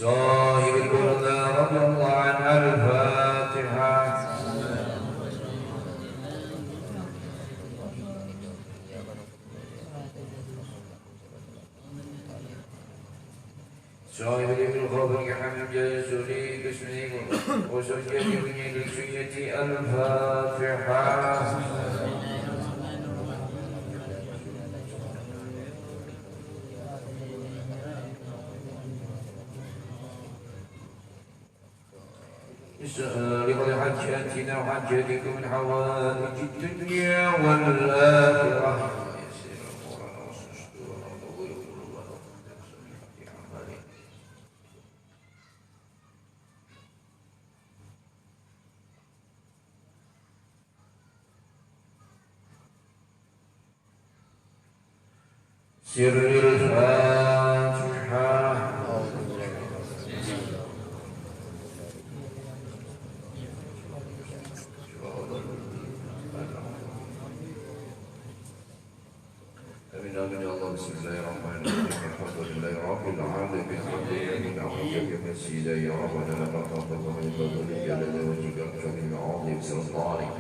صاحب البردة رضي الله عنه. الفاتحة. صاحب ابن الخبر حمد الزهري باسمه وزوجته من الزوجة. الفاتحة. لقد حجتنا وحجتكم من حوائج الدنيا والآخرة. سر الفاتحة. آمين يا الله. بسم الله الرحمن الرحيم. الحمد لله رب العالمين. الحمد لله نعوذ بمسجد يا ربنا لك الحمد ومن فضل جلال وجهك الكريم العظيم سلطانك.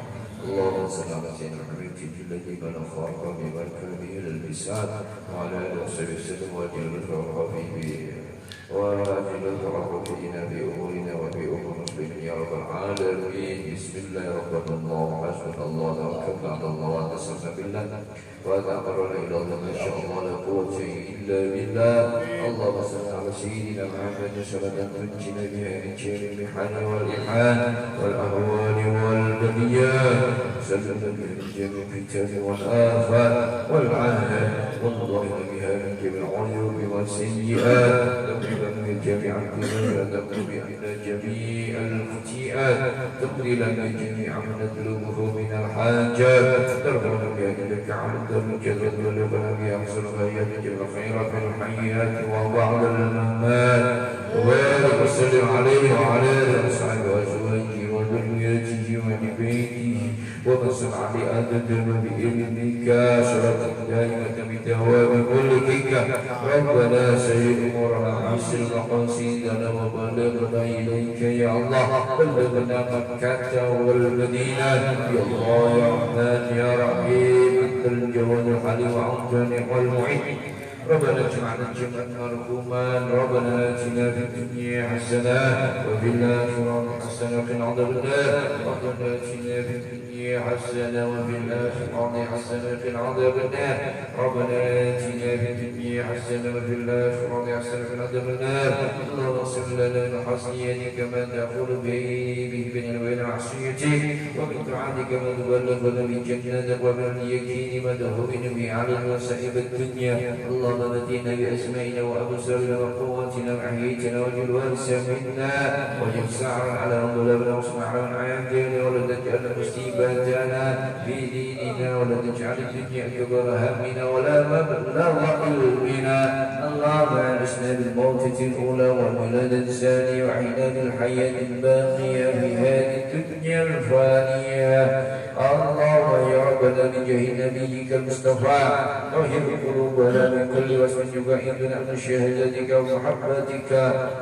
اللهم صل على سيدنا محمد الذي بلغ خاتم والكرم الى اللسان وعلى اله وصحبه وسلم واجل الفرح به واجل الفرح بنا بامورنا وبامور المسلمين يا رب العالمين. بسم الله الرحمن الرحيم. حسبنا الله وتوكلنا على الله واعتصمنا بالله وتقربنا الى الله ما شاء الله لا قوه الا بالله. اللهم صل على سيدنا محمد صلاه تنجينا بها من شر المحن والامحان والاهوال والبليات. سلم من جميع الفتن والآفات والعنات والله بها من جميع العيوب والسيئات. تقبل من جميع الدنيا تقبل بأن جميع الخطيئات تقضي لنا جميع ما نطلبه من الحاجات. ترضى بأنك عبد المجرد ولبنا بأحسن الغايات جل خيرك الحيات وبعد الممات. وبارك وسلم عليه وعلى آله وصحبه وأزواجه وذريته وبيته ومن سمع بآدم بإذنك صلاة دائمة بدوام ملكك. ربنا سيد أمورنا حسن مقاصدنا وبلغنا إليك يا الله. بلغنا مكة والمدينة يا الله يا رحمن يا رحيم. أنت الجواد الحليم وأنت والمعين. ربنا اجعلنا جمعا مرحوما. ربنا آتنا في الدنيا حسنة وفي الآخرة حسنة وقنا عذاب النار. ربنا آتنا في الدنيا حسنة وفي الآخرة حسنة وقنا عذاب النار. ربنا آتنا في الدنيا حسنة وفي الآخرة حسنة وقنا عذاب النار. اللهم اغفر لنا من خشيتك ما تحول به بيننا وبين معصيتك ومن طاعتك ما تبلغنا به جنتك ومن اليقين ما تهون به علينا مصائب الدنيا. اللهم متنا بأسمائنا وأبصارنا وقوتنا وأحييتنا واجعل الوارث منا واجعل ثأرنا على من ظلمنا وانصرنا على من عادانا ولا تجعل مصيبتنا في ديننا ولا تجعل الدنيا أكبر همنا ولا مبلغ علمنا. اللهم أنسنا بالموتة الأولى والولادة الثانية وأحينا بالحياة الباقية في هذه الدنيا الفانية. اللهم يا ربنا بجاه نبيك المصطفى طهر قلوبنا من كل وسوس يبعدنا عن شهادتك ومحبتك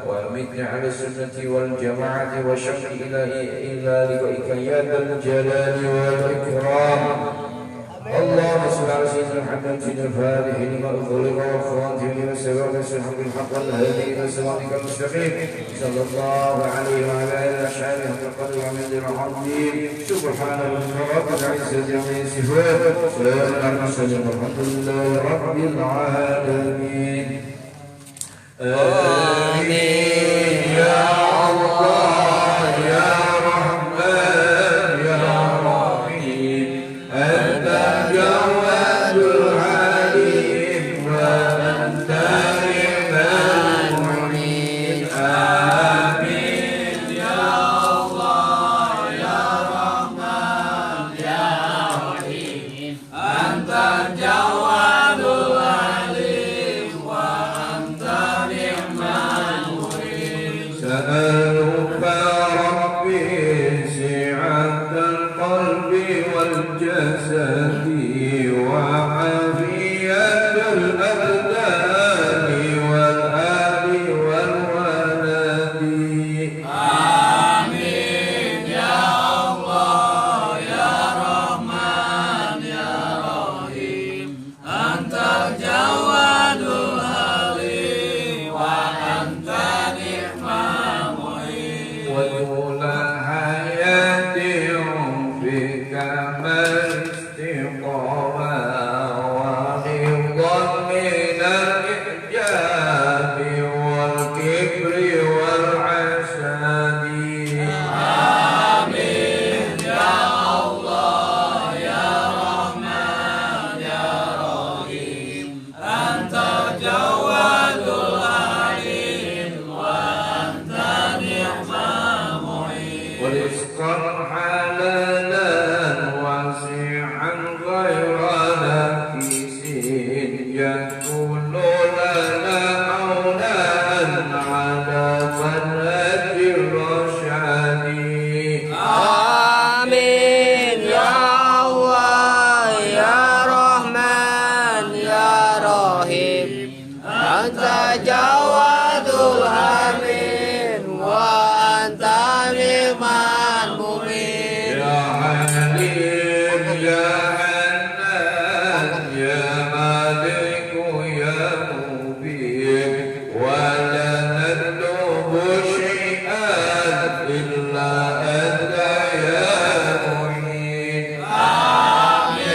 وامتنا على السنة والجماعة وشوق إلى لقائك يا ذا الجلال والإكرام. اللهم صل على سيدنا محمد الفاتح لما أغلق والخاتم لما سبق الحق بالحق والهادي إلى صراطك المستقيم صلى الله عليه وعلى آله وصحبه القدر ومن العظيم. سبحان ربك رب العزة عما يصفون وسلام على المرسلين والحمد لله رب العالمين. آمين يا الله يا رحمن يا رحيم. أنت الجواد الحليم وأنت الرحمن المعين. آمين يا الله يا رحمن يا رحيم. أنت الجواد الحليم وأنت الرحمن المعين. سألك ربي سعة القلب والجسد وعافية الأبدان والآل والولد jawadul amin wa anta ni'mal mu'min. Ya Halim ya Hanan ya Maliku ya Mubin wa la nadlubu syai'an illa anta ya Mu'in. Amin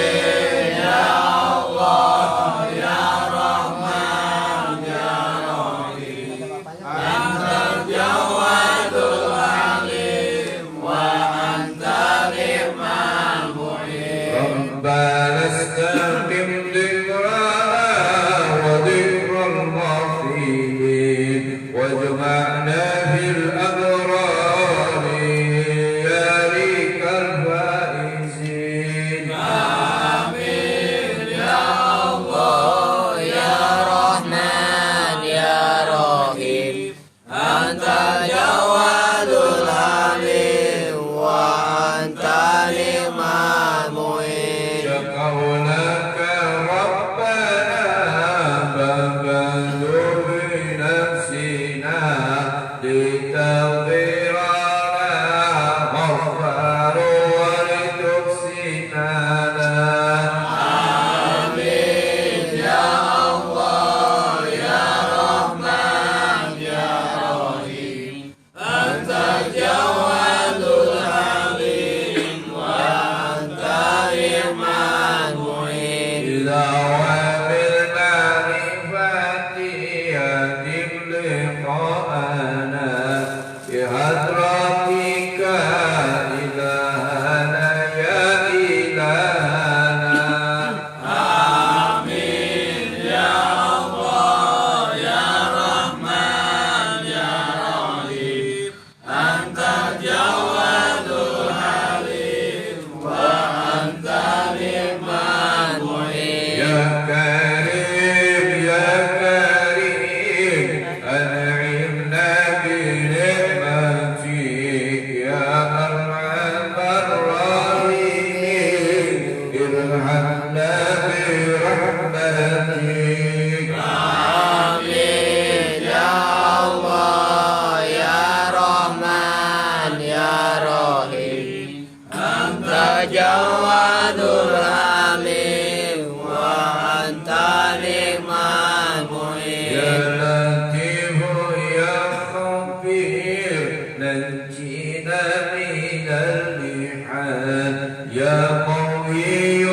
ya Allah ya Rahman ya Rahim. Anta jawadul alim wa anta ni'mal mu'in. ربنا استقم ذكرنا وذكر الغافلين واجمعنا في الأبرار يا ريك الفائزين. Amin ya Allah ya Rahman ya Rahim. Anta jawadul alim wa anta ni'mal mu'in. شكرناك ربنا فبذل بنفسنا لتغفرنا غفار ولتحسننا. Amin ya Allah ya Rahman ya Rahim. Anta jawadul alim wa anta ni'mal mu'in. إذا واملنا بفتيات لقاءنا بحضرتك إلهنا يا إلهنا. Amin ya Allah ya Rahman ya Rahim. Anta jawadul alim wa anta ni'mal mu'in. يا كريم يا كريم أنعمنا بنعمتك يا أرحم الراحمين ارحمنا برحمتك. Amin ya Allah ya Rahman ya Rahim. Anta jawadul alim wa anta ni'mal يا mu'in. لطيف يا خبير نجينا من المحن يا قوي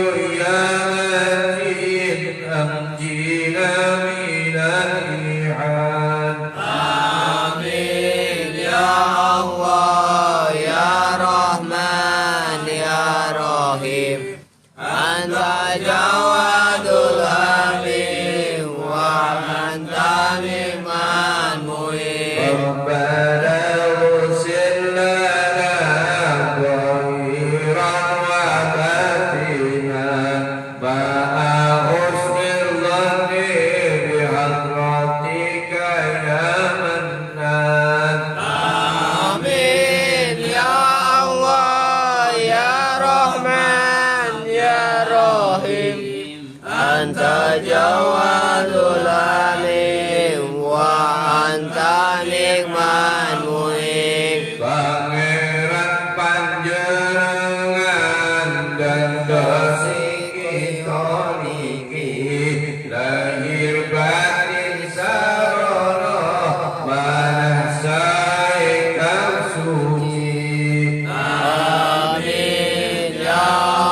يا متين أنجينا من المحن. Amin ya Allah ya Rahman ya Rahim. Anta jawadul alim wa anta ni'mal mu'in. ربنا ارسل لنا ظهيرا وباطنا مع حسن الظن بحضرتك يا منان. Amin ya Allah ya Rahman ya Rahim. Anta jawadul alim wa anta ni'mal mu'in. Pangeran panjenengan dan dosi kita niki lahir batin sarana manasai kang suci. Amin ya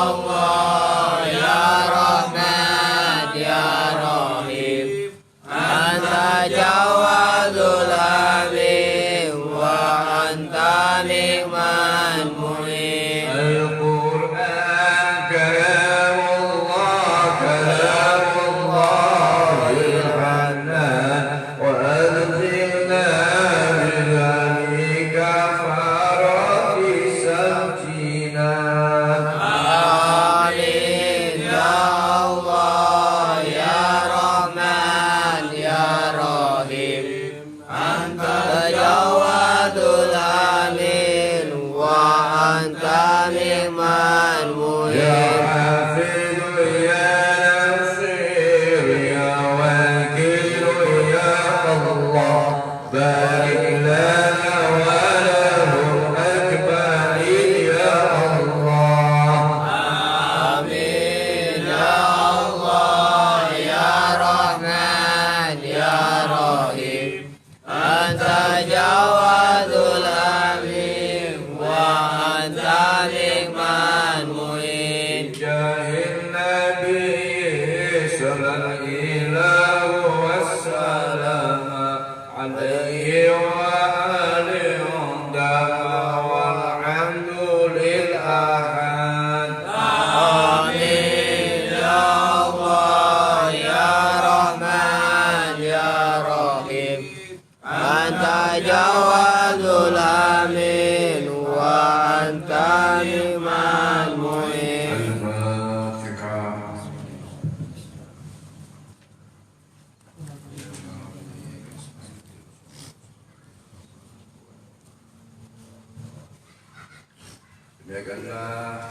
Allah ya Rahman ya Rahim. Anta jawadul alim wa anta ni'mal mu'in. Al-Quran kalamullah kalamullah al-Hanan wa anzilna bidhalika farati samjina. Amin ya Allah ya Rahman ya Rahim. Anta jawadul alim wa anta ni'mal Ya mu'in. Hafiz ya Nasir ya Wakil ya بارك لنا ولهم أجمعين يا الله آمين يا الله يا رحمن يا رحيم أنت جواد الأمين وأنت نعم المعين جاه النبي صلى الإله والسلام عليه وآله دعوة والحمد للأحد آمين يا الله يا رحمن يا رحيم أنت جواد الأمين وأنت نعم المعين الفاتحة Demikianlah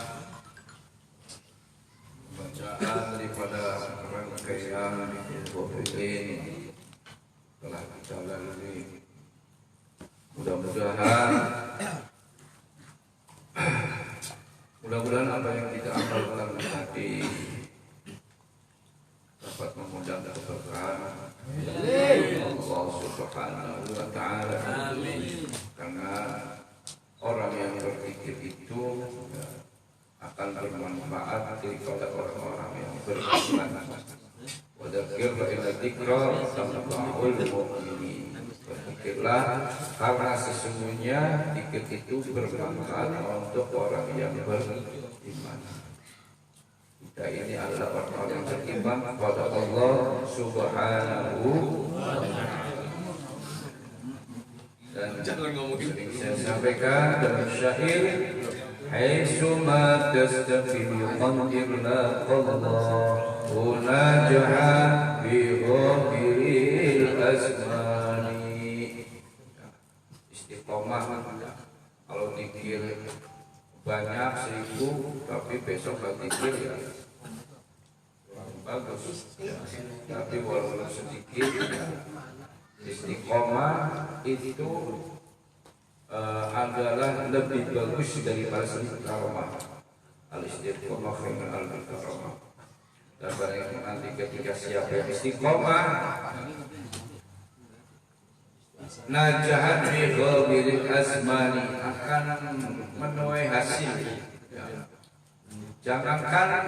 bacaan daripada rangkaian ini telah kita lalui. Mudah-mudahan apa yang kita amalkan tadi dapat mengundang keberkahan Allah Subhanahu wa Ta'ala. Karena orang yang berpikir itu akan bermanfaat kepada orang-orang yang beriman. Wa dzakir fa inna dzikra tanfa'ul mu'minin. Berpikirlah karena sesungguhnya zikir itu bermanfaat untuk orang yang beriman. Kita ini adalah orang yang beriman kepada Allah Subhanahu wa Ta'ala. Dan sering saya sampaikan dalam syair, haitsuma tastafil qandirna Allah unajaha bi ghafiril azmani. Istiqomah kalau dikir banyak 1000 tapi besok gak dikir ya kurang bagus. Tapi walaupun sedikit istiqomah itu adalah lebih bagus daripada istiqomah. Al-istiqomah min al-istiqomah. Dan barang nanti ketika siapa yang istiqomah najahat bi ghabil azmani akan menuai hasil. Jangankan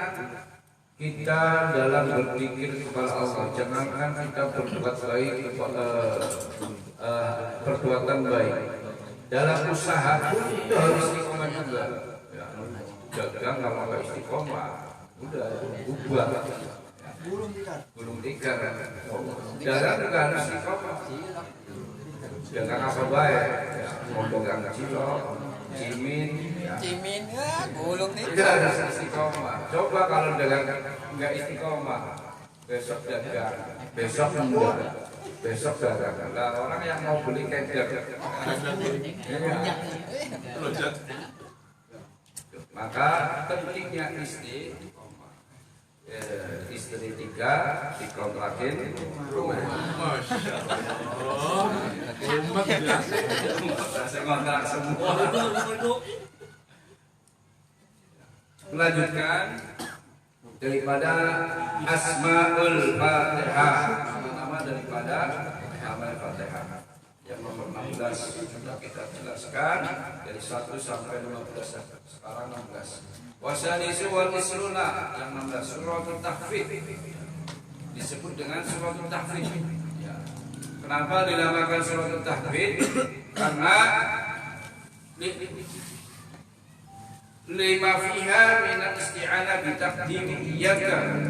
kita dalam berzikir kepada Allah, jangankan kita berbuat baik, perbuatan baik dalam usaha pun itu harus istiqomah juga. Dagang kalau nggak istiqomah, udah ubah, gulung tikar. Dagang juga harus istiqomah. Dagang apa baik? Mau dagang cilok, cimin ya, gulung tikar harus istiqomah. Coba kalau dagang nggak istiqomah, besok dagang, besok enggak, besok dagang. Lah orang yang mau beli keder, maka pentingnya istiqomah. Istri 3 dikontrakin rumah. Saya kontrak semua. Melanjutkan daripada Asmaul Fatihah, nama daripada Amal Fatihah yang nomor 16 sudah kita jelaskan dari 1 sampai 15, sekarang 16. Wasanisu wal isruna yang 16 suratul tahfidz disebut dengan suratul tahfidz. Ya. Kenapa dinamakan suratul tahfidz? Karena lima fiha min al-isti'anah bi taqdim iyyaka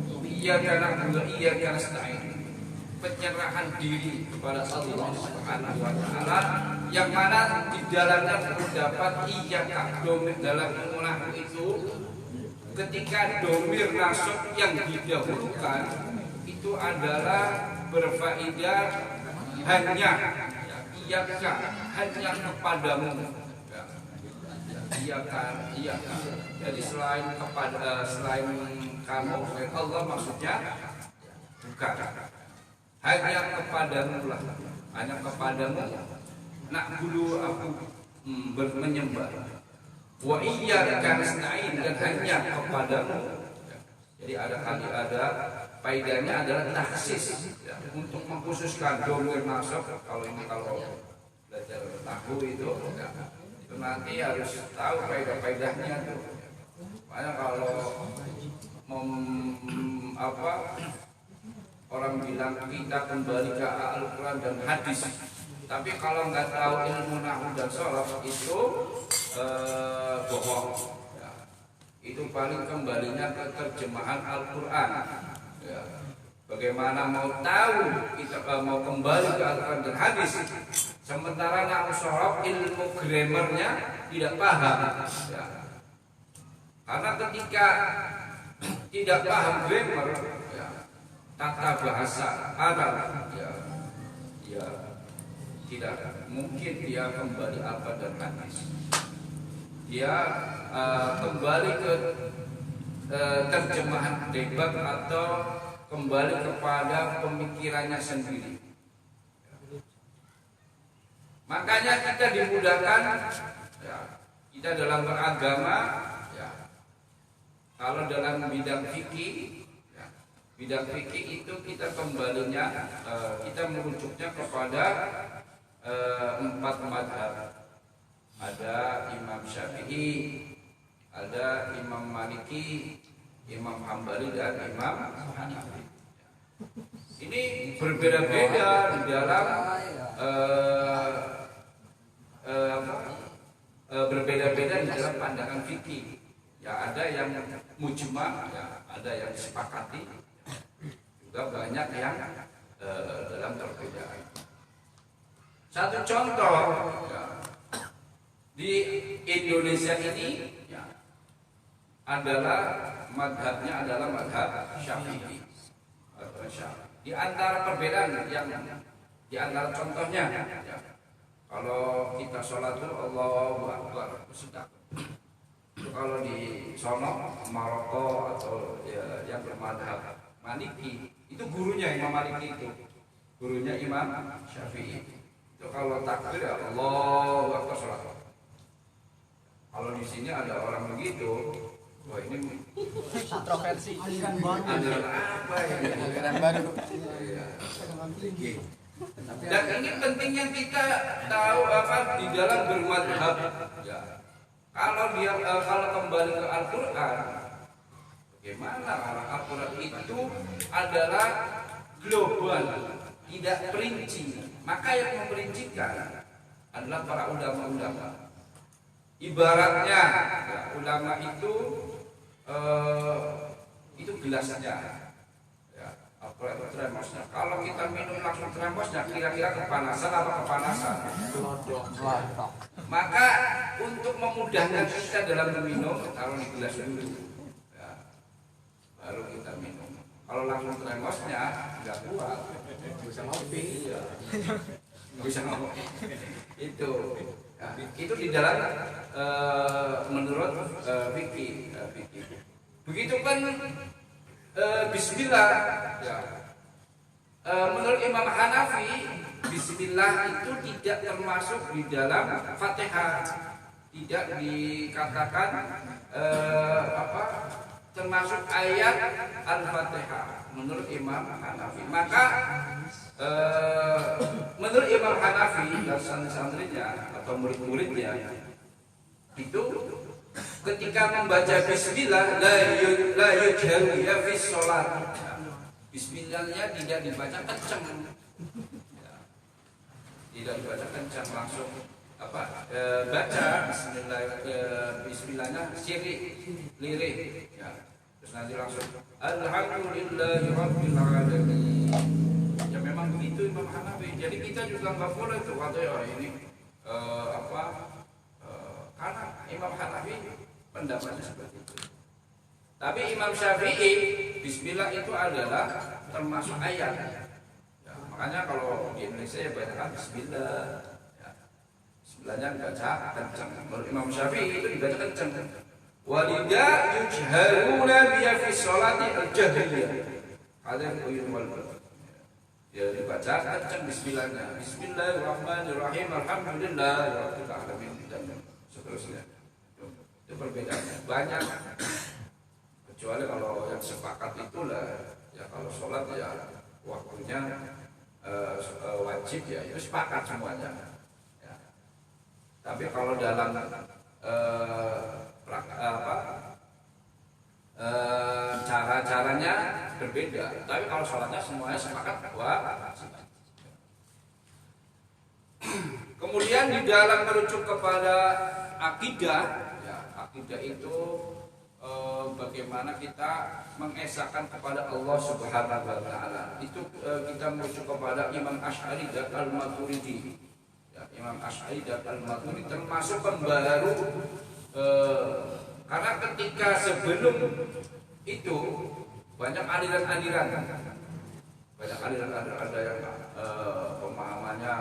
na'budu wa iyyaka nasta'in. Penyerahan diri kepada Allah Subhanahu wa Ta'ala yang mana di dalamnya terdapat iyyaka, domir dalam ilmu itu ketika domir masuk yang didahulukan itu adalah berfaedah hanya iyyaka, hanya kepadamu. Iya. Jadi selain kamu Allah maksudnya bukan. Hanya kepadamu lah. hanya kepadamu na'budu aku menyembah. Wa iyyaka nasta'in, dan hanya kepadamu. Jadi ada faedahnya adalah taksis, ya, untuk mengkhususkan domir nasab. Kalau belajar nahwu itu nanti harus tahu faedah-faedahnya tuh. Makanya kalau orang bilang kita kembali ke Al-Quran dan hadis, tapi kalau nggak tahu ilmu nahwu dan sharaf itu bohong. Ya. Itu paling kembalinya ke terjemahan Al-Quran. Ya. Bagaimana mau tahu kita mau kembali ke Al-Quran dan hadis, sementara nahwu sharaf ilmu grammarnya tidak paham. Ya. Karena ketika tidak paham grammar, ya, tata bahasa Arab, ya tidak mungkin dia kembali Al-Quran dan hadis. Dia kembali ke terjemahan debat atau kembali kepada pemikirannya sendiri. Makanya kita dimudahkan, ya, kita dalam beragama, ya, kalau dalam bidang fikih, ya, bidang fikih itu kita kembalinya, kita merujuknya kepada 4 mazhab. Ada Imam Syafi'i, ada Imam Maliki, Imam Hambali, dan Imam Hanafi. Ini berbeda-beda di dalam berbeda-beda di dalam pandangan fikih. Ya, ada yang mujma', ya, ada yang disepakati, juga banyak yang dalam perbedaan. Satu contoh, ya, di Indonesia ini, ya, adalah madhabnya adalah madhab Syafi'i. Di antara perbedaan yang di antara contohnya, ya, kalau kita sholat itu Allahu Akbar, sudah. Kalau di sono Maroko atau, ya, yang bermadhab Maliki, itu gurunya Imam Maliki, itu gurunya Imam Syafi'i. Itu kalau takbir ya Allahu Akbar sholat. Kalau di sini ada orang begitu, wah ini kontroversi. ada apa ya? Baru. Dan ini pentingnya kita tahu apa di dalam bermadhab. Ya. Kalau kembali ke Al-Quran, bagaimana? Al-Quran itu adalah global, tidak perinci. Maka yang memperincikan adalah para ulama-ulama. Ibaratnya, ya, ulama itu gelasnya, ya, termosnya. Kalau kita minum langsung termosnya, kira-kira kepanasan apa kepanasan? Maka untuk memudahkan kita dalam meminum, taruh di gelas dulu, ya, baru kita minum. Kalau langsung termosnya nggak kuat, bisa ngopi, ya. Bisa ngopi. Itu di dalam menurut fikih. Begitu kan Bismillah, ya. Menurut Imam Hanafi, Bismillah itu tidak termasuk di dalam Fatihah, tidak dikatakan termasuk ayat Al-Fatihah menurut Imam Hanafi. Maka menurut Imam Hanafi dan santri-santrinya atau murid-muridnya itu ketika membaca Bismillah la yujharu ya fi sholat, Bismillahnya tidak dibaca kencang, ya, tidak dibaca kencang, langsung baca Bismillahnya lirik, ya. Terus nanti langsung Alhamdulillahi Rabbil Alamin. Ya memang begitu Imam Hanafi. Jadi kita juga nggak boleh tuh katanya ini karena Imam Hanafi pendapatnya seperti itu. Tapi Imam Syafi'i, Bismillah itu adalah termasuk ayat. Ya, makanya kalau di Indonesia ya baca Bismillah. Ya, Bismillahnya dibaca kencang. Menurut Imam Syafi'i itu dibaca kencang. Walida yujharuna biya fi sholati al-jahriyah. Ada yang wal. dia dibaca kencang bismillahnya, Bismillahirrahmanirrahim, Alhamdulillahirabbil alamin dan seterusnya. Itu perbedaannya banyak. Kecuali kalau yang sepakat itulah ya, kalau sholat ya waktunya wajib ya itu sepakat semuanya. Ya. Tapi kalau dalam cara-caranya berbeda. Tapi kalau sholatnya semuanya sepakat wajib. Kemudian di dalam merujuk kepada akidah, ya, akidah itu bagaimana kita mengesahkan kepada Allah Subhanahu wa taala. Itu kita merujuk kepada Imam Asy'ari dan Al-Maturidi. Ya, Imam Asy'ari dan Al-Maturidi termasuk pembaru karena ketika sebelum itu banyak aliran-aliran. Banyak aliran-aliran, ada yang pemahamannya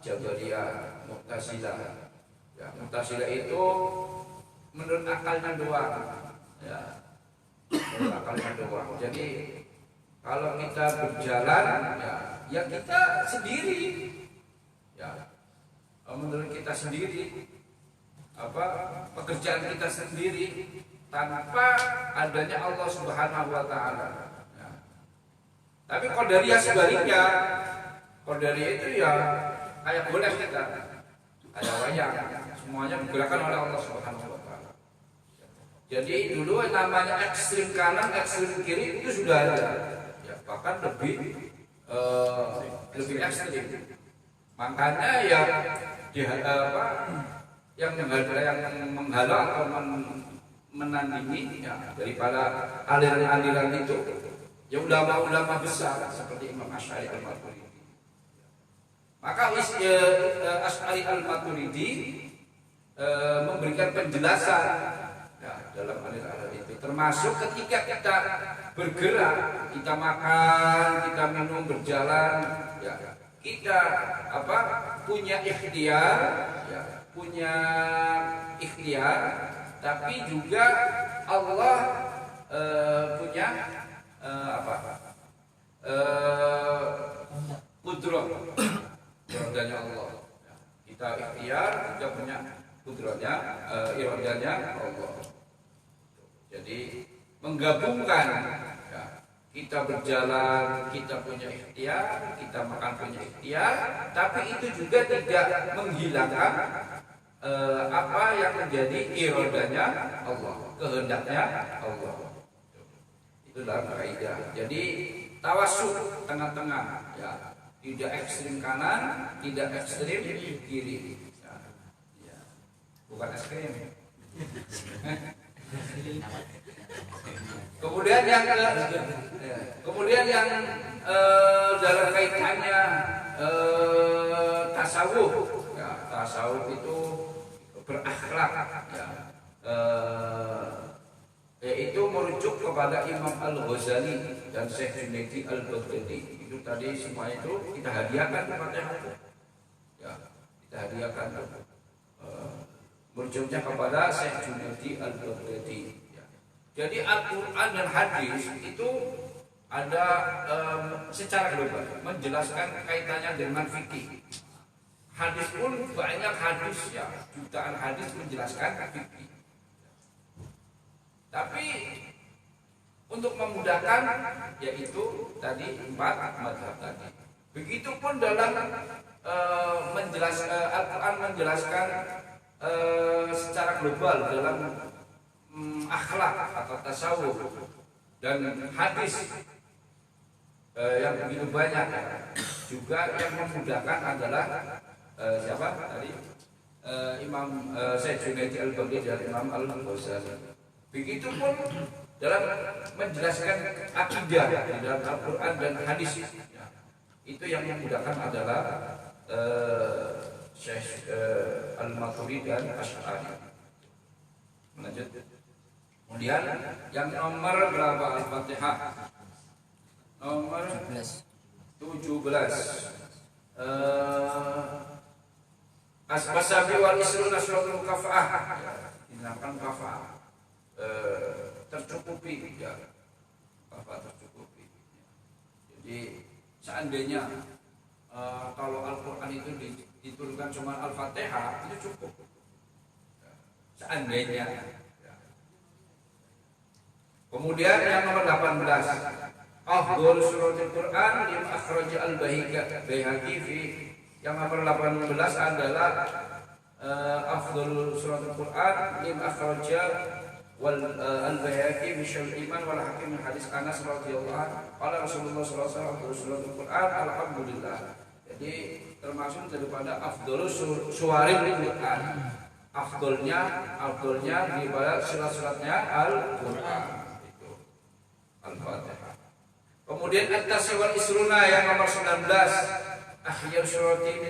Jabariyah, Mu'tazilah. Ya, Mu'tazilah itu menurut akalnya doang. Ya, menurut akalnya doang. Jadi kalau kita berjalan, ya kita sendiri. Ya, menurut kita sendiri. Pekerjaan kita sendiri tanpa adanya Allah Subhanahu wa taala. Ya. Tapi qadariyah sebaliknya. Qadariyah itu ya kayak boleh kita. Kayak wayang. Semuanya digerakkan oleh Allah Subhanahu wa taala. Jadi dulu namanya ekstrim kanan, ekstrim kiri itu sudah ada. Ya, bahkan lebih ekstrim. Makanya ya yang menghalau atau menandingi ya, daripada aliran-aliran itu ya ulama-ulama besar seperti Imam Asy'ari Al-Maturidi. Maka Asy'ari Al-Maturidi memberikan penjelasan ya, dalam aliran itu, termasuk ketika kita bergerak, kita makan, kita minum, berjalan, ya, kita punya ikhtiar, ya, punya ikhtiar, tapi juga Allah punya kudrah, iradanya Allah. Kita ikhtiar, kita punya kudrahnya, iradanya Allah. Jadi menggabungkan, ya, kita berjalan, kita punya ikhtiar, kita makan punya ikhtiar, tapi itu juga tidak menghilangkan apa yang menjadi iradanya Allah, kehendaknya Allah. Itu dalam kaidah. Jadi tawassul, tengah-tengah, ya, tidak ekstrim kanan, tidak ekstrim kiri. Ya. Bukan ekstrim. Kemudian yang dalam kaitannya tasawuf, ya, tasawuf itu berakhlak, ya, yaitu merujuk kepada Imam Al-Ghazali dan Syekh Junaidi Al-Baghdadi. Itu tadi semua itu kita hadiahkan kepada ya, kita hadiahkan merujuknya kepada Syekh Junaidi Al-Baghdadi. Ya. Jadi Al-Quran dan hadis itu ada secara global menjelaskan kaitannya dengan fikih. Hadis pun banyak hadis, ya, jutaan hadis menjelaskan fikih. Tapi untuk memudahkan, yaitu tadi 4 mazhab tadi. Begitupun dalam menjelaskan Al-Quran menjelaskan secara global dalam akhlak atau tasawuf, dan hadis yang begitu banyak. Juga yang memudahkan adalah siapa tadi? Imam Syekh Junaidi Al-Baghdadi dan Imam Al-Ghazali. Begitupun dalam menjelaskan akidah dalam Al-Quran dan hadis, itu yang memudahkan adalah Syekh Al-Maturidi dan Asy'ari. Lanjut. Kemudian yang nomor berapa? Al-Fatihah. Nomor 17. Asbasabi wal isrun asratul kafa'ah. Dinamakan kafa'ah. Tercukupi, ya. Kafa'ah tercukupi. Jadi seandainya kalau Al-Quran itu diturunkan cuma Al-Fatihah itu cukup. Seandainya. Kemudian yang nomor 18, afdhal suratul Quran lima akhraja al-Baihaqi fi, yang nomor 18 adalah afdhal suratul Quran lima akhraja al-Baihaqi fi syarh iman wal hakim min hadis Anas radhiyallahu anhu qala Rasulullah sallallahu alaihi wasallam suratul Quran alhamdulillah. Jadi termasuk daripada afdhal suwaril Quran. Afdolnya daripada surat-suratnya Al-Quran itu Al-Fatihah. Kemudian at-tasawwur wal isruna yang nomor 19, akhir surati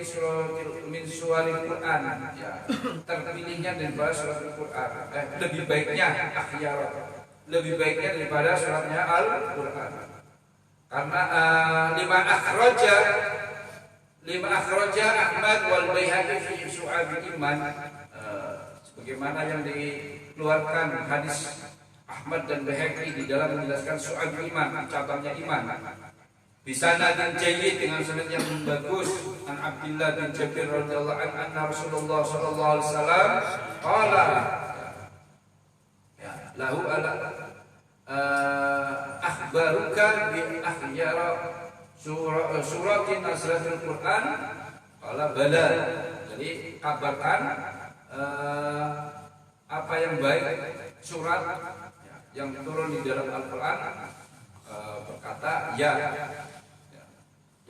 min suwaril Quran, ya, terpilihnya daripada surat Al-Quran, lebih baiknya daripada suratnya Al-Quran. Karena lima akhraja Ahmad wal Baihaqi fi Syu'abil Iman, sebagaimana yang dikeluarkan hadis Ahmad dan Baihaqi di dalam menjelaskan Syu'abil Iman, cabangnya iman. Bisa nadin jayyid, dengan sanad yang bagus, an Abdullah bin Jabir radhiyallahu anhu anna Rasulullah sallallahu alaihi wasallam qala lahu ala akhbaruka bi akhyara suratin nasratul Quran, qala bala. Jadi kabarkan apa yang baik surat yang turun di dalam Al-Quran. Berkata ya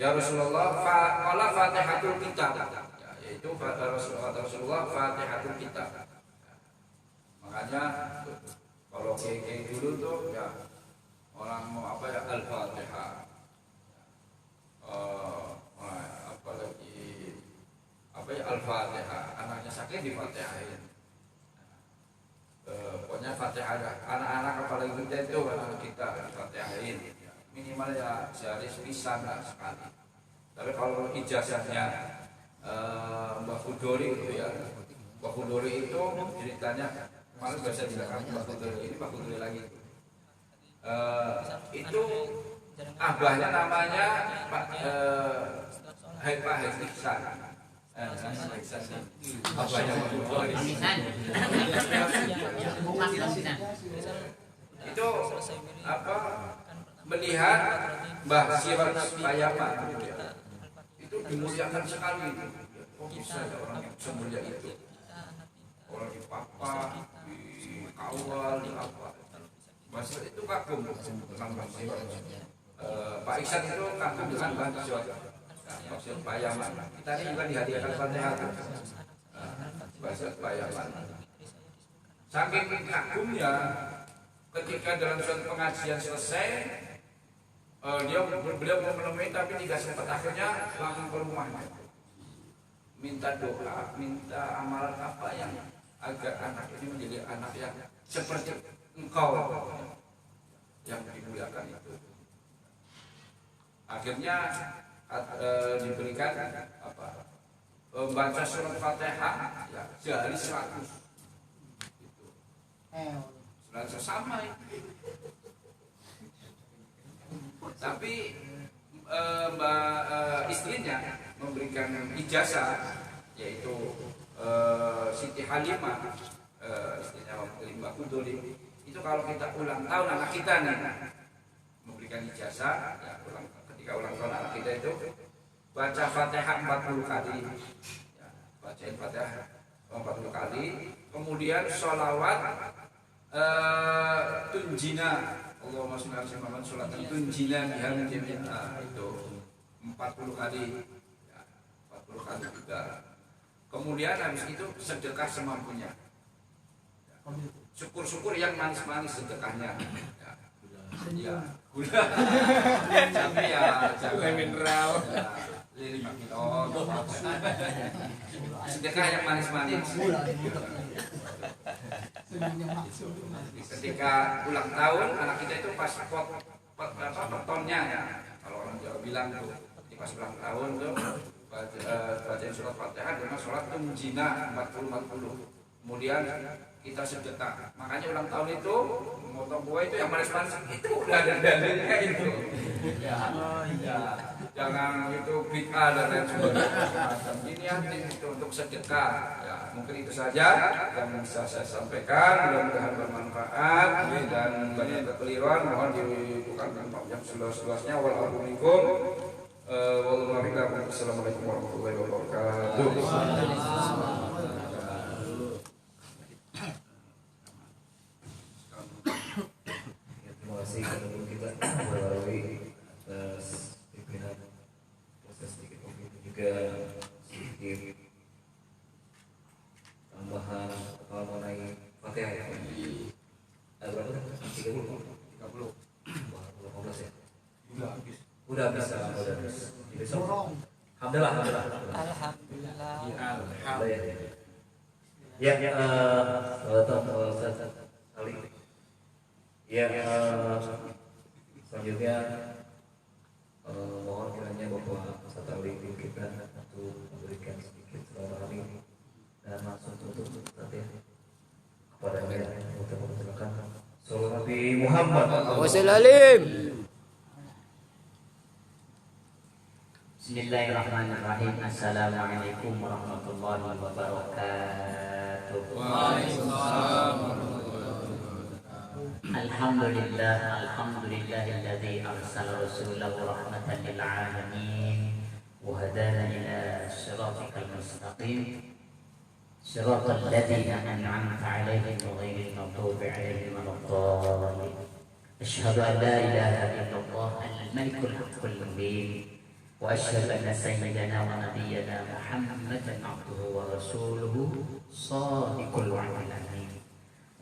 Rasulullah, qala Fatihatul Kitab, yaitu Rasulullah Fatihatul Kitab. Makanya kalau kayak dulu tuh ya orang mau apa ya Al-Fatihah, apalagi apa ya Al-Fatihah, anaknya sakit di Fatihahin. Pokoknya Fatihah, anak-anak apalagi kita itu anak kita Fatihahin minimal ya sehari sepisan lah sekali. Tapi kalau ijazahnya Mbak Khudori itu ya, Mbak Khudori itu ceritanya kemarin biasa dilakukan Mbak Khudori, ini Mbak Khudori lagi itu abahnya namanya Pak Ihsan. Abahnya Mbak Khudori itu apa, melihat Mbah Siraj Payaman itu dimuliakan sekali. Kok bisa ada orang yang semulia itu, orang dipapa, dikawal, di apa. Mbah Siraj itu kagum dengan Mbah Siraj. Pak Ihsan itu kagum dengan Mbah Siraj Payaman. Kita ini juga dihadiahkan Fatihah Mbah Siraj Payaman. Saking kagumnya, ketika dalam suatu pengajian selesai, beliau menemui tapi tidak sempat, akhirnya langsung ke rumahnya minta doa, minta amalan apa yang agar anak ini menjadi anak yang seperti engkau yang dimuliakan itu. Akhirnya diberikan apa, membaca surat Fatihah ya, sehari 100 itu. Sama itu. Tapi istrinya memberikan ijazah, yaitu Siti Halimah, istrinya Mbak Khudori. Itu kalau kita ulang tahun anak kita nih memberikan ijazah, ya, ketika ulang tahun anak kita itu baca Fatihah 40 kali, ya, bacain Fatihah 40 kali, kemudian sholawat tunjina Allahumma sholli ala Muhammad sholatan tunjina biha min jami'il itu 40 kali, ya, 40 kali juga. Kemudian habis itu sedekah semampunya, ya, syukur-syukur yang manis-manis sedekahnya, ya, ya, gula tapi ya jangan mineral, ya, 5 kilo sedekah yang manis-manis. Ketika ulang tahun anak kita itu pas petonnya, ya, kalau orang Jawa bilang tuh pas ulang tahun tuh bacain surat Fatihah dengan sholat tunjina 40. Kemudian kita sedekah. Makanya ulang tahun itu motong kue itu yang manis-manis itu udah ada dalilnya itu. Ya, jangan itu bid'ah dan lain sebagainya. Ini hati itu untuk sedekah. Ya, mungkin itu saja yang bisa saya sampaikan. Mudah-mudahan bermanfaat dan banyak kekeliruan mohon dibukakan maaf yang seluas-luasnya. Wassalamualaikum warahmatullahi wabarakatuh. Terima kasih kepada kita melalui atas pimpinan proses sedikit juga sedikit tambahan mengenai Fatihah ya. Berapa? 30. 15 ya. Udah bisa. Besok. Alhamdulillah. Ya, selanjutnya mohon kiranya Bapak Satali kita untuk memberikan sedikit kami dan langsung tutup nanti kepadanya untuk mempersilakan Sallallahu Nabi Muhammad Wassalamualaikum. Bismillahirrahmanirrahim. Assalamualaikum warahmatullahi wabarakatuh. Alhamdulillahilladzi arsala rasulahu rahmatan lil alamin wa hadana ila siratal mustaqim siratal ladzina an'amta 'alaihim ghairil maghdubi 'alaihim waladdallin. Asyhadu an la ilaha illallah al-malikul haqqul mubin wa asyhadu anna sayyidana wa nabiyyana Muhammadan 'abduhu wa rasuluhu shadiqul wa'dil amin.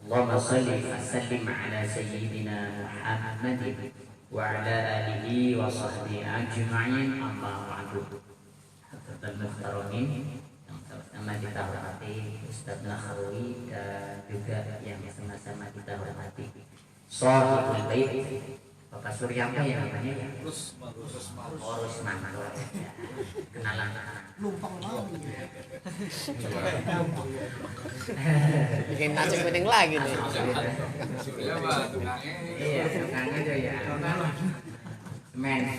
Allahumma shalli wa sallim ala sayyidina Muhammadin wa ala alihi wa sahbihi ajma'in, amma ba'du. Hadirin muhtaramin yang sama-sama kita hormati Ustaz Nakhawi dan juga yang sama-sama kita hormati Shahibul Bait Bapak Suryanto ya namanya ya. Rusman. Kenalan. Lumpang lagi. Bikin nasi kuning lagi nih. Iya, tukang aja ya. Men.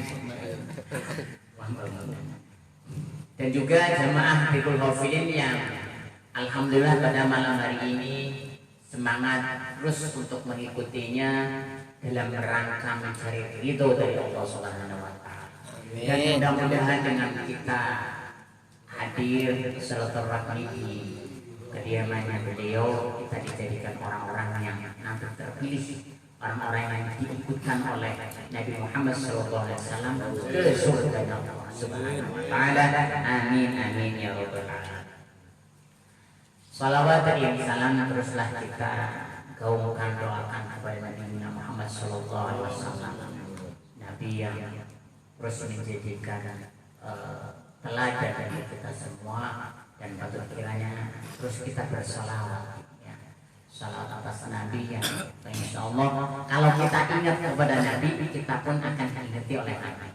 Dan juga jemaah Bikul Hafilin yang alhamdulillah pada malam hari ini semangat terus untuk mengikutinya dalam rangka mencari ridho dari Allah Subhanahu wa Ta'ala. Dan mudah-mudahan dengan kita hadir silaturahmi di kediamannya beliau, kita dijadikan orang-orang yang nanti terpilih, orang-orang yang diikutkan oleh Nabi Muhammad SAW ke surga Allah Subhanahu wa Ta'ala. Amin amin ya rabbal alamin. Salawat dan salam teruslah kita gaungkan, doakan kepada Nabi Muhammad SAW, Nabi yang terus menjadikan teladan bagi kita semua, dan patut kiranya terus kita bersalawat ya. Salawat atas Nabi yang insya Allah kalau kita ingat kepada Nabi, kita pun akan diingati oleh Nabi.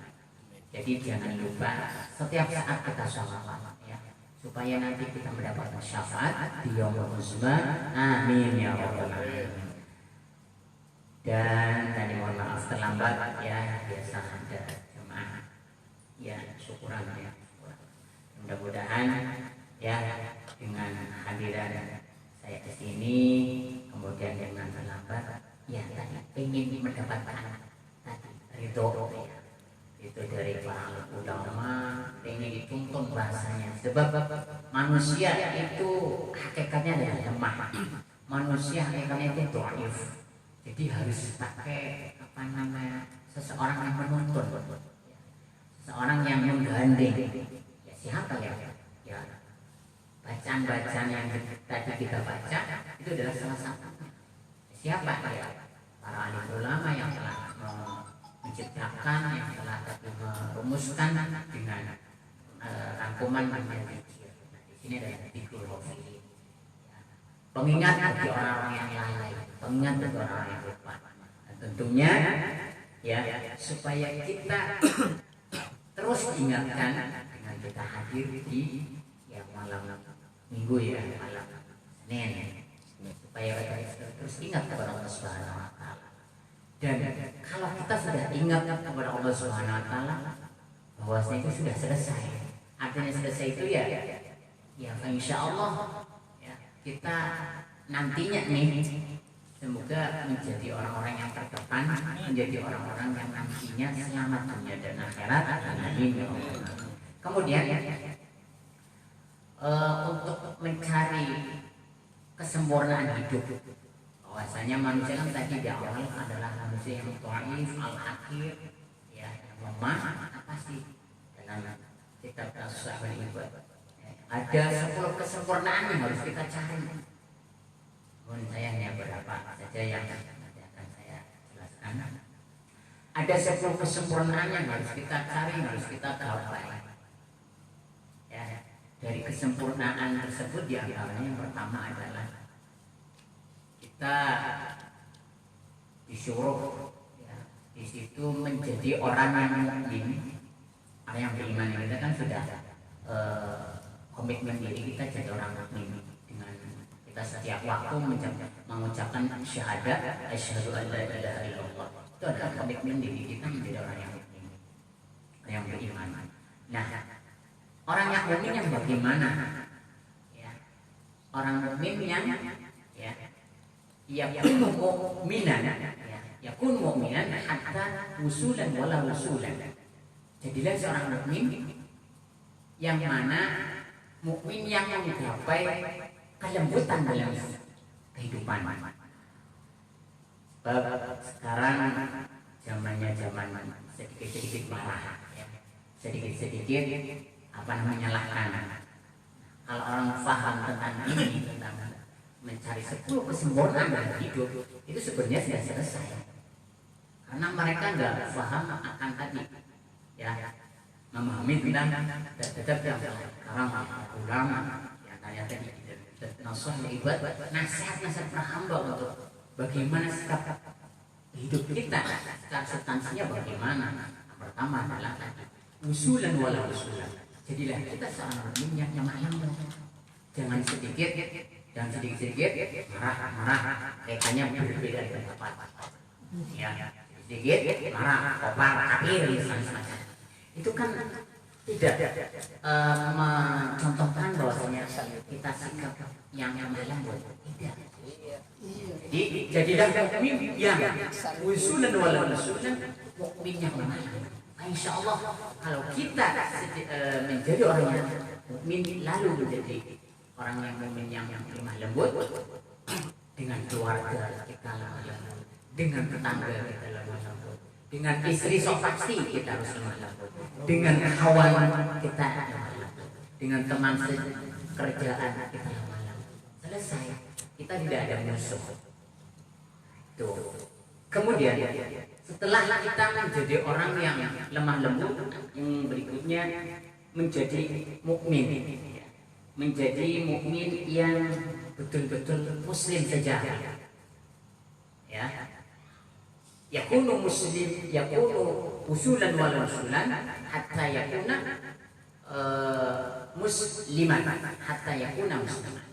Jadi jangan lupa setiap saat kita salawat ya, supaya nanti kita mendapatkan syafaat di yaumul qiyamah. Amin ya rabbal alamin. Dan tadi mohon maaf terlambat ya, biasa ada jemaah ya, syukuran ya. Mudah-mudahan ya dengan hadiran saya ke sini kemudian dengan terlambat ya, tadi ingin mendapatkan tadi ridho ya, itu dari para ulama, ingin dituntun bahasanya, sebab manusia itu hakikatnya adalah lemah, manusia hakikatnya itu dhaif, jadi harus pakai apa namanya, seseorang yang menuntun, seseorang yang menggandeng ya. Siapa ya? Ya bacaan-bacaan yang tadi kita baca itu adalah salah satunya. Siapa ya? Para alim ulama yang telah menciptakan, yang telah merumuskan dengan rangkuman menjadi di sini adalah Bikul Hafilin, pengingat bagi orang-orang yang lalai, pengingat bagi orang-orang yang lupa. Dan tentunya ya supaya kita terus diingatkan dengan kita hadir di ya malam minggu ya, malam Senin, supaya kita terus ingat kepada Allah Subhanahu wa Ta'ala. Dan kalau kita sudah ingat kepada Allah Subhanahu wa Ta'ala, bahwasanya itu sudah selesai. Artinya selesai itu ya insya Allah ya, kita nantinya nih semoga menjadi orang-orang yang terdepan, menjadi orang-orang yang nantinya selamat dunia dan akhirat. Amin. Kemudian untuk mencari kesempurnaan hidup, bahwasanya manusia kan tadi di awal adalah manusia yang dhaif, al-hakir, ya, yang lemah. Apa sih dalam kitab As-Sahih Ibad ada 10 kesempurnaan yang harus kita cari. Mohon saya hanya beberapa saja yang nanti akan saya jelaskan. Ada 10 kesempurnaan yang harus kita cari, harus kita gapai. Ya, dari kesempurnaan tersebut diantaranya yang pertama adalah kita disuruh ya, di situ menjadi orang yang mukmin, orang yang beriman. Kita kan sudah komitmen diri kita jadi orang mukmin dengan kita setiap waktu mengucapkan syahadat asyhadu an la ilaha illallah. Itu adalah komitmen diri kita menjadi orang yang mukmin, orang yang beriman. Nah, orang yang mukmin yang bagaimana? Ya, orang mukmin yang ya yakun mu'minan, ya yakun mu'minan hatta wusulan wala wusulan. Jadilah seorang mukmin yang mana mukmin yang menggapai kelembutan dalam kehidupan. Sekarang zamannya zaman sedikit-sedikit marah, ya. Sedikit-sedikit menyalahkan. Kalau orang paham tentang ini, tentang mencari 10 kesempurnaan dalam hidup, itu sebenarnya sudah selesai. Karena mereka nggak paham akan tadi, ya, memahami tentang tetap yang sekarang ulama yang tanya tadi nasihat ibad, nasihat para hamba untuk bagaimana sikap hidup kita, secara substansinya bagaimana. Yang pertama adalah usulan wala usulan. Jadilah kita seorang mukmin yang lemah, jangan sedikit marah kayaknya berbeda pendapat, ya, sedikit marah kopar kafir misalnya. Itu kan tidak mencontohkan bahwasanya kita sikap yang lembut. Tidak. Jadi jadilah mukmin yang usulan wala usulan, mukmin yang lemah. Insya Allah kalau kita menjadi orang yang mukmin lalu menjadi orang yang mukmin yang lemah lembut, dengan keluarga kita lemah lembut, dengan tetangga kita lemah lembut, dengan istri so pasti kita harus lemah lembut, dengan kawan kita lemah lembut, dengan teman kerjaan kita lemah lembut. Selesai, kita tidak ada musuh. Tuh. Kemudian setelah kita menjadi orang yang lemah lembut, yang berikutnya menjadi mukmin, menjadi mukmin yang betul-betul muslim sejati. Ya, yakunu muslim, yakunu usulan wal usulan hatta yakuna musliman, hatta yakuna musliman.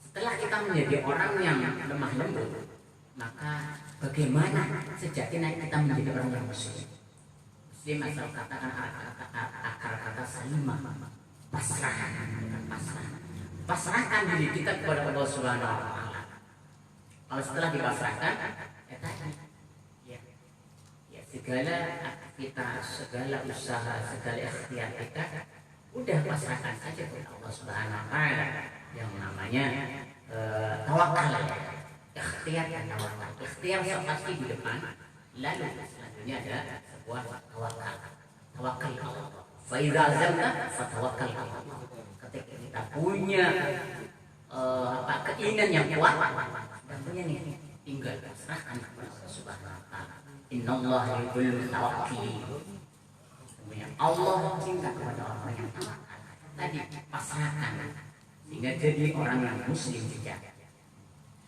Setelah kita menjadi orang yang lemah lembut, maka bagaimana sejatinya kita menjadi orang yang muslim? Muslim asal katakan akar kata salimah, pasrahkan diri kita kepada Allah Subhanahu wa taala. Kalau setelah dipasrahkan, ya segala aktivitas, segala usaha, segala ikhtiar kita udah pasrahkan saja kepada Allah Subhanahu wa taala, yang namanya tawakal. Ikhtiar dan tawakal. Ikhtiar pasti di depan, lalu selanjutnya ada sebuah tawakal. Tawakal Allah. Fa idza azamta fatawakkal Allah. Ketika kita punya keinginan yang kuat, dan punya nih, tinggal serahkan kepada Allah Subhanahu wa taala. Innallaha yuhibbul mutawakkilin. Sebenarnya Allah cinta kepada orang yang tawakal. Tadi pasrahkan sehingga jadi orang yang muslim sejati.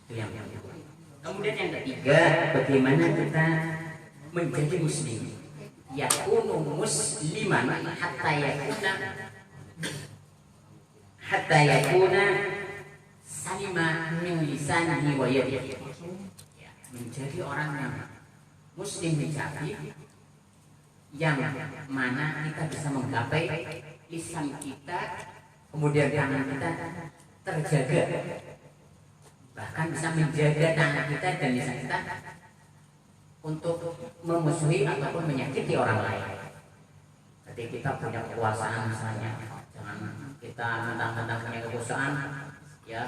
Itu yang kedua. Kemudian yang ketiga, bagaimana kita menjadi muslim? Yakunu musliman hatta yakuna salima min lisanihi wa yadihi. Menjadi orang yang muslim sejati, yang mana kita bisa menggapai lisan kita, kemudian tangan kita terjaga, bahkan bisa menjaga tangan kita dan lisan kita untuk memusuhi ataupun menyakiti orang lain. Ketika kita punya kekuasaan misalnya, jangan kita mentang-mentang punya kekuasaan, ya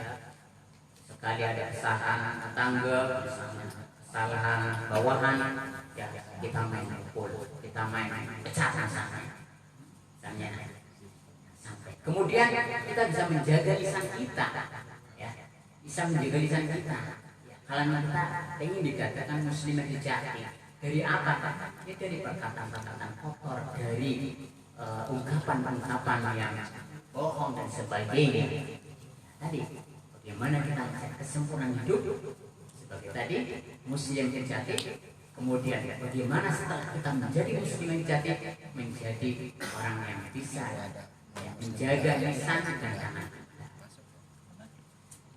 sekali ada kesalahan tetangga, misalnya kesalahan bawahan, ya kita main pukul, kita main pecat misalnya. Sampai kemudian kita bisa menjaga lisan kita, ya bisa menjaga lisan kita. Kalau kita ingin dikatakan muslim yang sejati, dari apa? Ya dari perkataan-perkataan kotor, dari ungkapan-ungkapan yang bohong dan sebagainya. Tadi bagaimana kita mencapai kesempurnaan hidup sebagai tadi muslim yang sejati. Kemudian bagaimana setelah kita menjadi muslim yang sejati, menjadi orang yang bisa menjaga lisan dan tangan.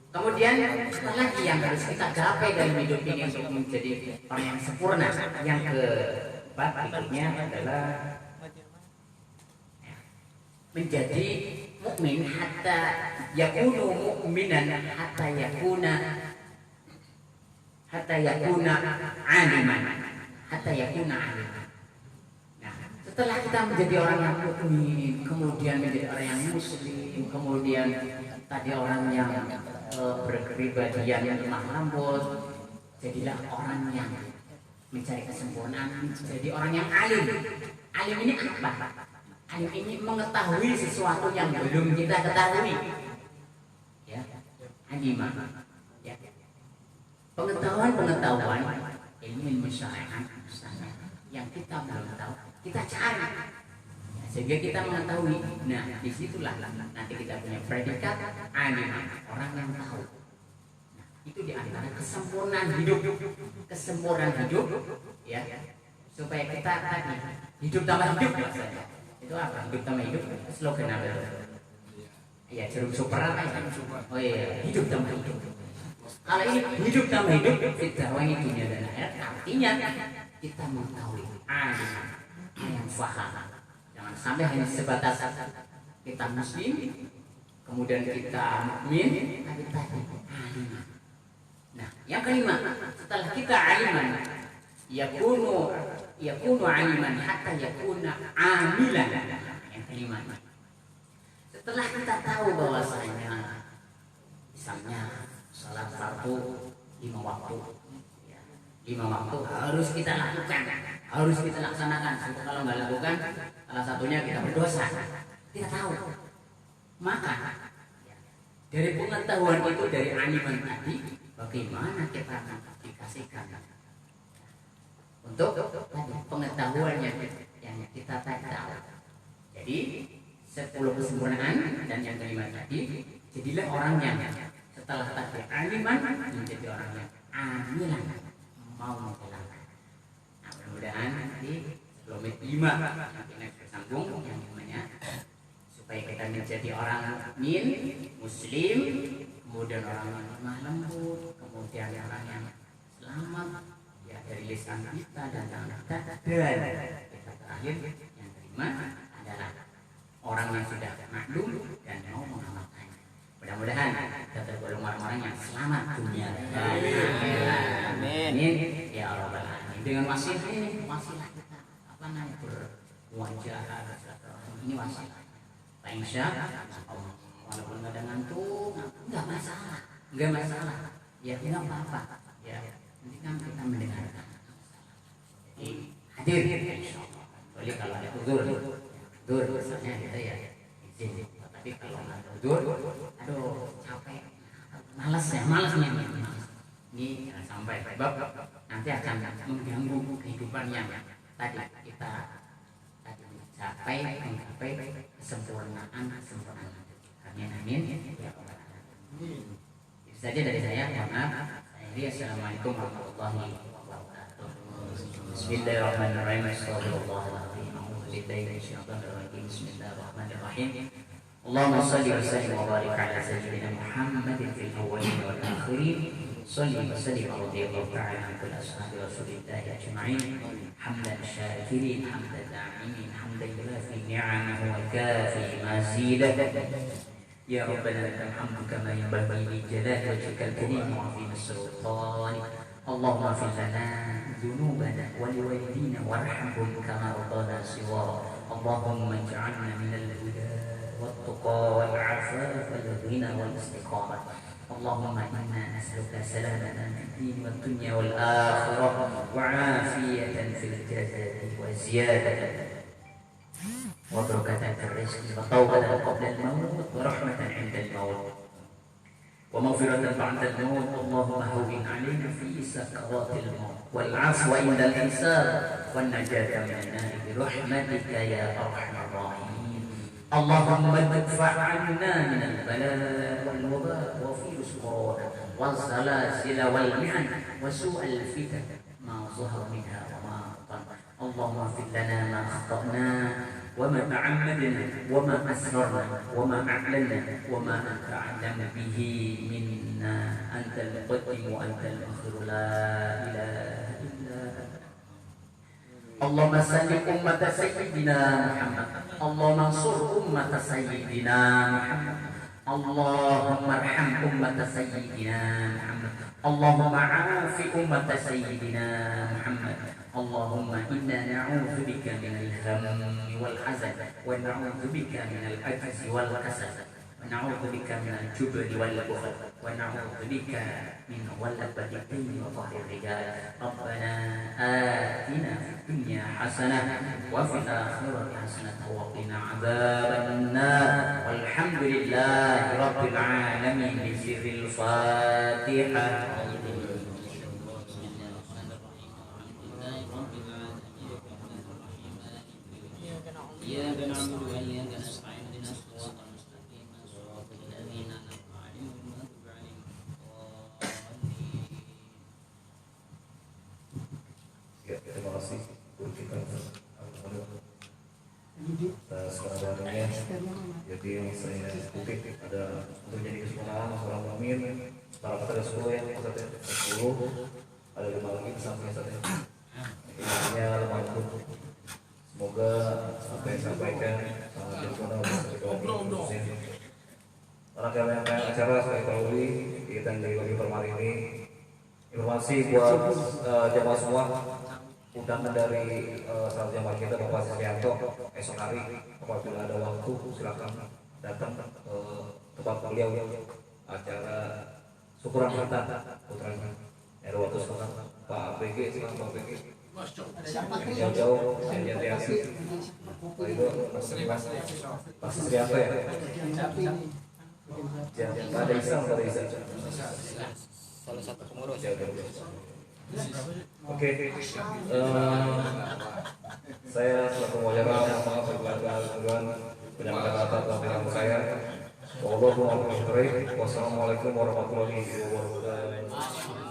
Kemudian apalagi yang harus kita gapai dalam hidup ini untuk menjadi orang yang sempurna. Yang keempat berikutnya adalah menjadi mukmin hatta yakunu mu'minan hatta yakuna aliman. Nah, setelah kita menjadi orang yang mukmin, kemudian menjadi orang yang muslim, kemudian tadi orang yang berkepribadian yang lemah lembut, jadilah orang yang mencari kesempurnaan, menjadi orang yang alim. Alim ini apa? Alim ini mengetahui sesuatu yang belum kita ketahui. Ya, alimah. Ya. Pengetahuan ilmu syariat yang kita belum tahu, kita cari. Sehingga kita mengetahui. Nah, disitulah nanti kita punya predikat alim, orang yang tahu. Nah, itu diantara kesempurnaan hidup, ya, supaya kita tadi hidup tambah hidup. Itu apa? Hidup tambah hidup. Slogan apa itu? Ya, jeruk super apa ya? Oh iya, hidup tambah hidup. Kalau ini hidup tambah hidup, kita wangi dunia dan akhirat. Artinya kita mengetahui alim yang faham. Jangan sampai hanya sebatas kita muslim, kemudian kita mukmin, tapi tadi aliman. Nah, yang kelima, setelah kita aliman, yakunu aliman hatta yakuna amilan. Yang kelima, setelah kita tahu bahwasanya misalnya salat fardu 5 waktu, 5 waktu harus kita lakukan, harus kita laksanakan. Kalau nggak lakukan, salah satunya kita berdosa. Kita tahu. Maka dari pengetahuan itu, dari aliman tadi, bagaimana kita mengaplikasikan untuk pengetahuan yang kita tahu. Jadi 10 kesempurnaan dan yang kelima tadi, jadilah orang yang setelah tadi aliman menjadi orang yang amilan, mau menjalankan. Nah, mudah-mudahan nanti sebelum 5 yang bersambung yang namanya supaya kita menjadi orang mukmin, muslim, kemudian orang yang lemah lembut, kemudian orang yang selamat ya dari lisan kita dan tangan kita, dan kita terakhir yang kelima adalah orang yang sudah maklum dan mau mengamalkan. Mudah-mudahan kita tergolong orang-orang yang selamat dunia. Amin. Ya Rabbal Alamin. Dengan wasilah ini, wasilah kita apa namanya berwajah ini wasilah. Pak Insya, walaupun kadang ngantuk, nggak masalah. Ya tidak apa-apa. Ya nanti kan kita mendengarkan. Jadi hadir. Boleh kalau ada udzur misalnya kita ya izin. Tapi kalau nggak ada udzur, aduh capek, malasnya ini jangan sampai sebab nanti akan mengganggu kehidupan yang tadi kita menggapai kesempurnaan. Amin. Ya Allah. Itu saja dari saya. Mohon maaf. Assalamualaikum warahmatullahi wabarakatuh. Bismillahirrahmanirrahim. Bismillahirrahmanirrahim. Allahumma salli wa sallim wa barik ala sayyidina Muhammadin fil awwalin wal akhirin. صلي وسلم رضي الله تعالى عن كل أصحاب رسول الله أجمعين حمدا شاكرين حمدا داعمين حمدا يوافي نعمه وكافي مزيدا يا ربنا لك الحمد كما ينبغي لجلال وجهك الكريم وعظيم السلطان اللهم اغفر لنا ذنوبنا ولوالدينا وارحمهم كما ربنا صغارا اللهم اجعلنا من الهدى والتقى والعفاف والغنى والاستقامة اللهم إنا نسألك سلامة في الدين والدنيا والآخرة وعافية في الجسد وزيادة وبركة في الرزق وتوبة قبل الموت ورحمة عند الموت ومغفرة بعد الموت اللهم هون علينا في سكرات الموت والعفو عند الحساب والنجاة من النار برحمتك يا أرحم الراحمين اللهم ادفع عنا من البلاء والوباء وفيروس كورونا والزلازل والمحن وسوء الفتن ما ظهر منها وما بطن اللهم اغفر لنا ما أخطأنا وما تعمدنا وما أسررنا وما أعلنا وما أنت أعلم به منا أنت المقدم وأنت المؤخر لا إله إلا أنت اللهم سل أمة سيدنا محمد اللهم انصر أمة سيدنا محمد اللهم ارحم أمة سيدنا محمد اللهم عاف أمة سيدنا محمد اللهم إنا نعوذ بك من الهم والحزن ونعوذ بك من العجز والكسل ونعوذ بك من الجبن والبخل ونعوذ بك من غلبة الدين وظهر الرجال ربنا آتنا في الدنيا حسنة وفي الآخرة حسنة وقنا عذاب النار والحمد لله رب العالمين بسر الفاتحة إياك نعبد وإياك نستعين اهدنا الصراط المستقيم صراط الذين أنعمت عليهم غير المغضوب عليهم ولا الضالين. Ya, terima kasih untuk kita atas kehadirannya. Jadi yang saya kutip ada untuk jadi kesemuanya seorang mukmin. Para kita ada 10 ya, Ustaz ya. 10 ada 5 lagi sampai saat ini. Intinya lemah. Semoga apa yang disampaikan sangat berguna untuk para kalian acara saya ketahui kita yang di permari ini informasi buat jamaah semua undangan dari salah jamaah kita Bapak Sisyanto esok hari apabila ada waktu silakan datang ke tempat beliau acara syukuran kita putranya waktu sekarang Pak APG silakan Pak APG jauh-jauh Yanti itu Pak Sisyanto ya Pak ada Isa Salah satu pengurus. Oke, saya selaku mewajibkan maaf penyampaian kata pelajaran saya. Wassalamualaikum warahmatullahi wabarakatuh.